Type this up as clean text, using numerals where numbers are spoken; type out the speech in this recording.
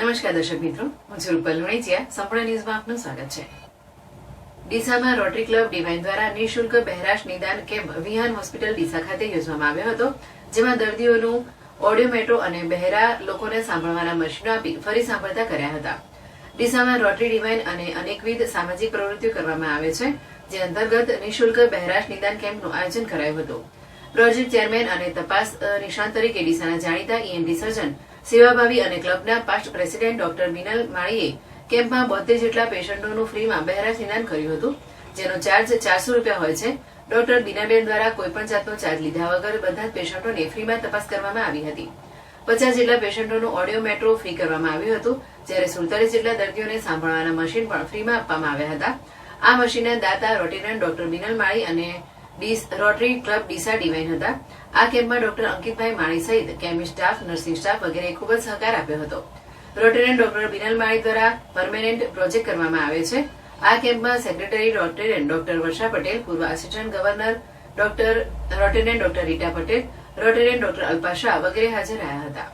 નમસ્કાર દર્શક મિત્રો, હું છું રૂપલ લુણીચિયા. સંપૂર્ણ ન્યૂઝમાં આપનું સ્વાગત છે. ડીસામાં રોટરી ક્લબ ડિવાઇન દ્વારા નિઃશુલ્ક બહેરાશ નિદાન કેમ્પ વિહાન હોસ્પિટલ ડીસા ખાતે યોજવામાં આવ્યો હતો, જેમાં દર્દીઓનું ઓડિયોમેટ્રો અને બહેરા લોકોને સાંભળવાના મશીનો આપી ફરી સાંભળતા કર્યા હતા. ડીસામાં રોટરી ડિવાઇન અને અનેકવિધ સામાજિક પ્રવૃત્તિઓ કરવામાં આવે છે, જે અંતર્ગત નિઃશુલ્ક બહેરાશ નિદાન કેમ્પનું આયોજન કરાયું હતું. પ્રોજેક્ટ ચેરમેન અને તપાસ નિષ્ણાત તરીકે ડીસાના જાણીતા ઈએનટી સર્જન સેવાભાવી અને ક્લબના પાસ્ટ પ્રેસિડેન્ટ ડોક્ટર મિનલ માળીએ કેમ્પમાં 72 જેટલા પેશન્ટોનું ફ્રીમાં બહેરાશ નિદાન કર્યું હતું, જેનો ચાર્જ 400 રૂપિયા હોય છે. ડોક્ટર બીનાબેન દ્વારા કોઈપણ જાતનો ચાર્જ લીધા વગર બધા જ પેશન્ટોને ફ્રીમાં તપાસ કરવામાં આવી હતી. 50 જેટલા પેશન્ટોનું ઓડિયોમેટ્રો ફ્રી કરવામાં આવ્યું હતું, જ્યારે 47 જેટલા દર્દીઓને સાંભળવાના મશીન પણ ફ્રીમાં આપવામાં આવ્યા હતા. આ મશીનના દાતા રોટેરિયન ડોક્ટર મિનલ માળી અને રોટરી ક્લબ ડીસા ડિવાઇન હતા. આ કેમ્પમાં ડોક્ટર અંકિતભાઈ માળી સહિત કેમિસ્ટ સ્ટાફ, નર્સિંગ સ્ટાફ વગેરે ખૂબ જ સહકાર આપ્યો હતો. રોટેરિયન ડોક્ટર બિનલ માળી દ્વારા પરમેનન્ટ પ્રોજેક્ટ કરવામાં આવે છે. આ કેમ્પમાં સેક્રેટરી રોટેરિયન ડોક્ટર વર્ષા પટેલ, પૂર્વ assistant governor Rotarian doctor Rita Patel, Rotarian doctor Alpa Shah વગેરે હાજર રહ્યા હતા.